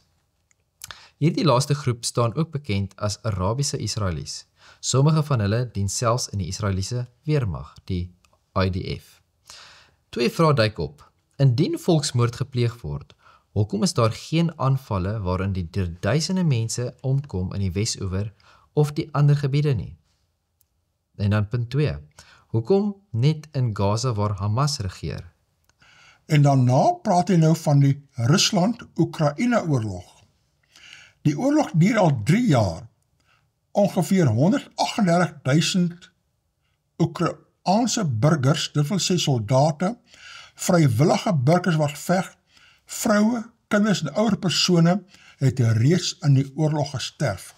S2: Hierdie laaste groep staan ook bekend as Arabiese Israelies. Sommige van hulle dien selfs in die Israeliese weermag, die IDF. 2 vrae duik op. Indien volksmoord gepleeg word, hoekom is daar geen aanvalle waarin die duisende mense omkom in die Wes-oewer of die ander gebiede nie? En dan punt 2. Hoekom net in Gaza waar Hamas regeer?
S1: En daarna praat hy nou van die Rusland-Oekraïne oorlog. Die oorlog duur al 3 jaar. Ongeveer 138.000 Oekraïense burgers, dit wil sê soldate, vrywillige burgers wat veg, vroue, kinders en ouer persone het reeds in die oorlog gesterf.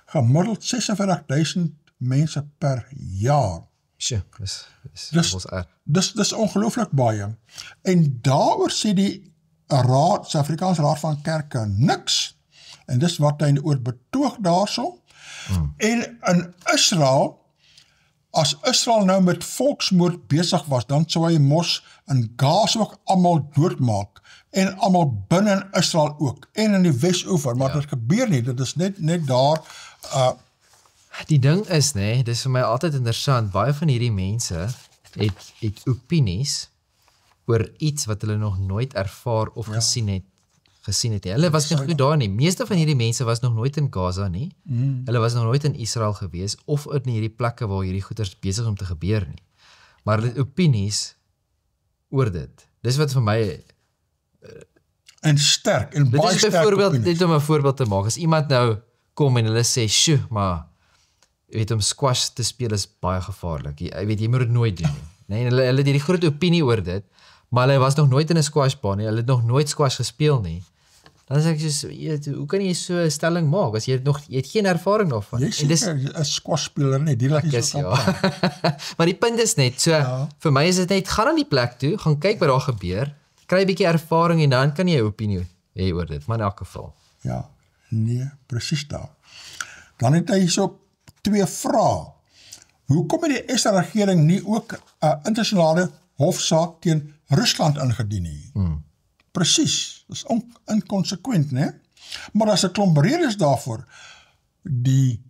S1: Gemiddeld 46.000 mense per jaar.
S2: Sjoe, dis
S1: ongelooflik baie. En daaroor sê die Suid-Afrikaanse Raad van Kerke niks. En dis wat hy oor betoog daarso. En in Israel, as Israel nou met volksmoord besig was, dan sou hy mos in Gaza ook almal doodmaak. En almal binne in Israel ook. En in die Wes-oewer, maar dit gebeur nie. Dit is net daar.
S2: Die ding is, dis vir my altyd interessant, baie van hierdie mense het opinies oor iets wat hulle nog nooit ervaar of gesien het nie. Hulle was nog nie daar nie. Meeste van hierdie mense was nog nooit in Gaza nie. Hulle was nog nooit in Israel gewees of in hierdie plekke waar hierdie goeders besig om te gebeur nie. Maar hulle het opinies oor dit. Dis wat vir my
S1: En sterk, en
S2: dit
S1: baie
S2: is
S1: sterk
S2: byvoorbeeld
S1: opinies.
S2: net om 'n voorbeeld te maak. As iemand nou kom en hulle sê, "Sjoe, maar jy weet om squash te speel is baie gevaarlik. Jy weet jy moet dit nooit doen nie." Nee, en hulle het hierdie groot opinie oor dit, maar hulle was nog nooit in 'n squashbaan nie. Hulle het nog nooit squash gespeel nie. Dan sê ek soos, hoe kan jy so 'n stelling maak as jy het geen ervaring daarvan?
S1: Jy sê 'n squashspeler nie, die laat jy so kan praat.
S2: Maar die punt is net, so vir my is dit net, gaan aan die plek toe, gaan kyk wat daar gebeur, kry 'n bietjie ervaring en dan kan jy 'n opinie hê oor dit, maar in elk geval.
S1: Ja, nee, presies daar. Dan het hy so 2 vrae. Hoekom het die SA regering nie ook 'n internasionale hofsaak teen Rusland ingedien nie? Presies, dis inkonsekwent, né? Maar daar's 'n klomp redes daarvoor. Die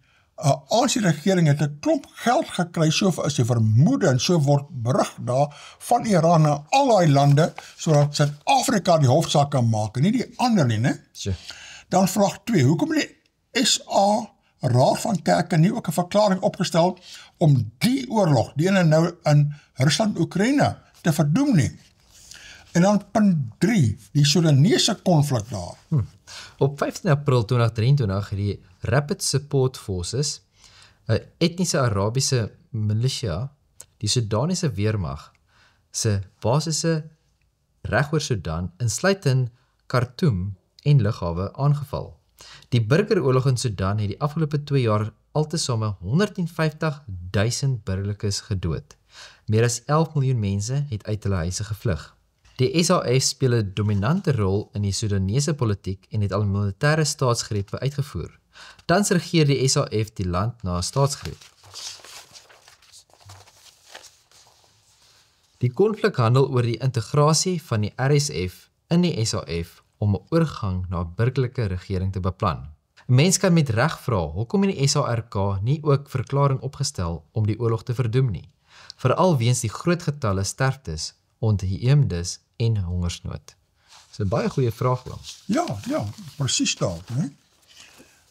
S1: ANC regering het 'n klomp geld gekry, so is die vermoede en so word berig daar van Iran na al daai lande sodat Suid-Afrika die hofsaak kan maak en nie die ander nie, né?
S2: Sure.
S1: Dan vraag 2, hoekom het die SA Raad van Kerke nie ook 'n verklaring opgestel om die oorlog, die ene nou in Rusland-Oekraïne, te verdoem nie? En dan punt 3, die Sudanese konflik daar.
S2: Op 15 April 2023 het die Rapid Support Forces, 'n etniese Arabiese militia, die Sudanese weermag se basisse regoor Sudan, insluitend Khartoum en lughawe aangeval. Die burgeroorlog in Sudan het die afgelope 2 jaar altesaame 150.000 burgerlikes gedood. Meer as 11 miljoen mense het uit hulle huise gevlug. Die SAF speel 'n dominante rol in die Sudanese politiek en het al militêre staatsgrepe uitgevoer. Tans regeer die SAF die land na 'n staatsgreep. Die konflik handel oor die integrasie van die RSF in die SAF om 'n oorgang na 'n burgerlike regering te beplan. 'n Mens kan met reg vra, hoekom het die SARK nie ook verklaring opgestel om die oorlog te verdoem nie, veral weens die groot getalle sterftes, ontheemdes en hongersnood. Dis 'n baie goeie vraag dan.
S1: Ja, presies daar, né?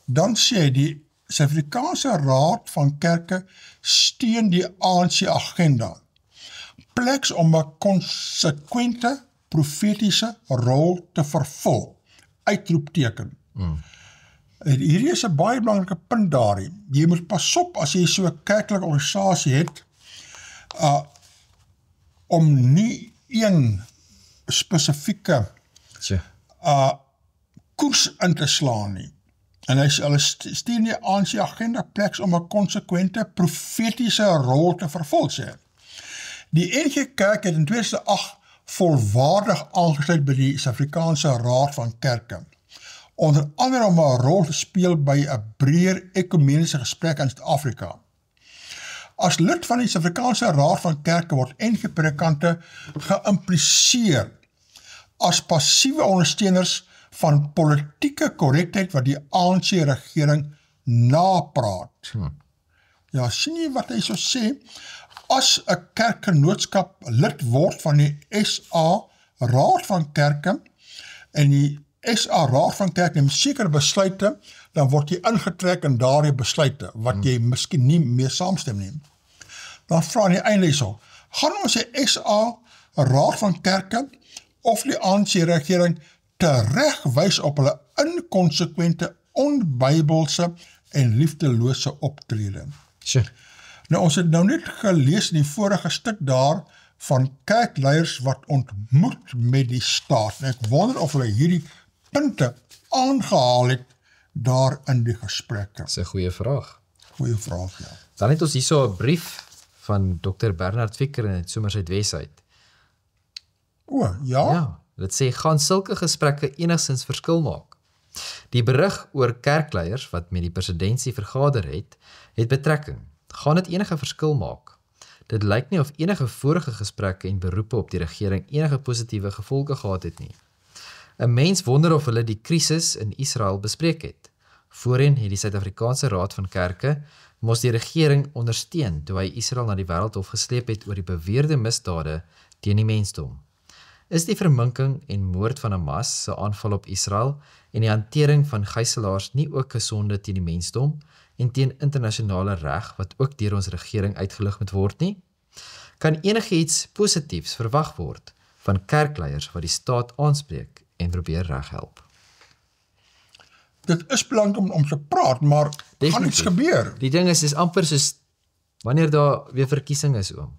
S1: Dan sê die Suid-Afrikaanse Raad van Kerke steun die ANC agenda. Pleks om 'n konsekwente profetiese rol te vervul. Uitroepteken. Hierdie is 'n baie belangrike punt daarin. Jy moet pas op as jy so 'n kerklike organisasie het, om nie een spesifieke koers in te slaan nie. En hulle stuur nie ANC agenda pleks om 'n konsekwente profetiese rol te vervul, sê. Die NG Kerk het in 2008 volwaardig aangesluit by die Suid-Afrikaanse Raad van Kerke. Onder andere om 'n rol te speel by 'n breër ekumeniese gesprek in Suid-Afrika. As lid van die Suid-Afrikaanse Raad van Kerke word NG predikante geïmpliseer as passiewe ondersteuners van politieke korrektheid wat die ANC regering napraat. Ja, sien jy wat hy so sê? As 'n kerkgenootskap lid word van die SA Raad van Kerke en die SA Raad van Kerke neem sekere besluite, dan word jy ingetrek in daardie besluite wat jy miskien nie mee saamstem nie. Dan vra aan die einde so, gaan ons die SA Raad van Kerke of die ANC regering teregwys op hulle inkonsekwente, onbybelse en liefdelose optrede.
S2: Sure.
S1: Nou, ons het nou net gelees in die vorige stuk daar van kerkleiers wat ontmoet met die staat. En ek wonder of hulle hierdie punte aangehaal het daar in die gesprekke.
S2: Dis 'n goeie vraag.
S1: Goeie vraag, ja.
S2: Dan het ons hierso 'n brief van Dr. Bernard Fikker in die Somersuid uit.
S1: O, ja?
S2: Ja, dit sê, gaan sulke gesprekke enigstens verskil maak. Die berig oor kerkleiers wat met die presidentsie vergader het betrekking. Gaan dit enige verskil maak? Dit lyk nie of enige vorige gesprekke en beroepe op die regering enige positiewe gevolge gehad het nie. 'n Mens wonder of hulle die krisis in Israel bespreek het. Voorheen het die Suid-Afrikaanse Raad van Kerke moes die regering ondersteun toe hy Israel na die wêreldhof gesleep het oor die beweerde misdade teen die mensdom. is die verminking en moord van Hamas se aanval op Israel en die hantering van gijslaers nie ook gesonde teen die mensdom en teen internasionale reg wat ook deur ons regering uitgelig moet word nie? Kan enigiets positiefs verwag word van kerkleiers wat die staat aanspreek en probeer reghelp?
S1: Dit is belangrik om te praat, maar gaan iets gebeur.
S2: Die ding is amper soos wanneer daar weer verkiesing is, oom.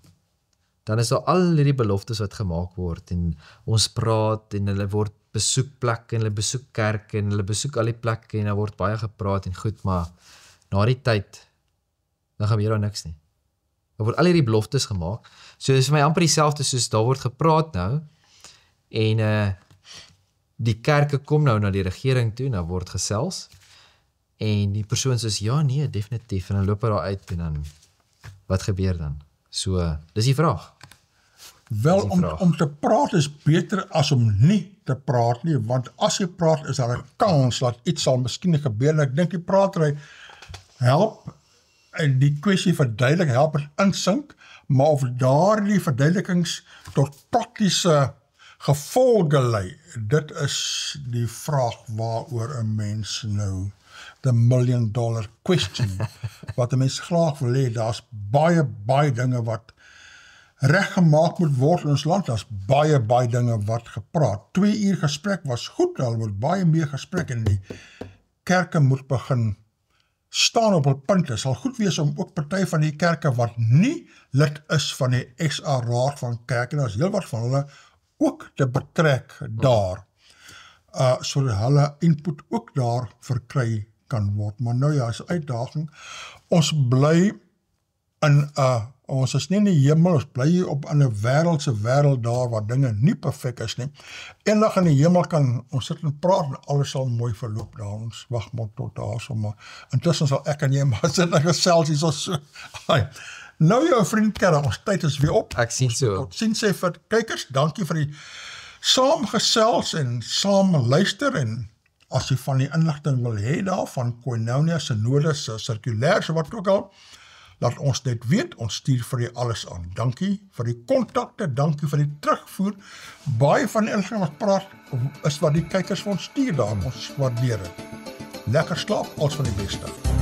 S2: Dan is daar al hierdie beloftes wat gemaak word en ons praat en hulle word besoek plekke en hulle besoek kerke en hulle besoek al die plekke en daar word baie gepraat en goed, maar na die tyd dan gebeur daar niks nie. Daar word al hierdie beloftes gemaak. So dis vir my amper dieselfde soos daar word gepraat nou en die kerke kom nou na die regering toe, nou word gesels en die persoon sê ja nee, definitief en dan loop hy daar uit en dan wat gebeur dan? So, dis die vraag.
S1: Wel, om te praat is beter as om nie te praat nie, want as jy praat is daar 'n kans dat iets sal miskien gebeur, en ek dink die pratery help en die kwessie verduidelik, help het insink, maar of daardie verduidelikings tot praktiese gevolge lei, dit is die vraag waaroor 'n mens nou the $1 million question, wat 'n mens graag wil hê, daar's baie dinge wat reggemaak moet word in ons land, daar's baie dinge wat gepraat. 2 uur gesprek was goed, daar moet baie meer gesprek en die kerke moet begin staan op hul punte. Sal goed wees om ook party van die kerke wat nie lid is van die SA Raad van Kerke, daar's heel wat van hulle ook te betrek daar, sodat hulle input ook daar verkry kan word. Maar nou ja, is 'n uitdaging. Ons bly in ons is nie in die hemel, ons bly hier op in 'n wêreldse wêreld daar waar dinge nie perfek is nie. Eendag in die hemel kan ons sit en praat en alles sal mooi verloop daar. Ons wag maar tot daar sommer. Intussen sal ek en jy maar sit en gesels hier so. Nou jou vriend Karel, ons tyd is weer op.
S2: Ek sien so.
S1: Tot sien sê vir kykers, dankie vir die saamgesels en saam luister en as jy van die inligting wil hê daar van Koinonia Synodes sirkulêr wat ook al, laat ons net weet, ons stuur vir die alles aan. Dankie vir die kontakte, dankie vir die terugvoer. Baie van die inligting wat praat is wat die kykers vir ons stuur daar, ons waardeer dit. Lekker slaap, alles van die beste.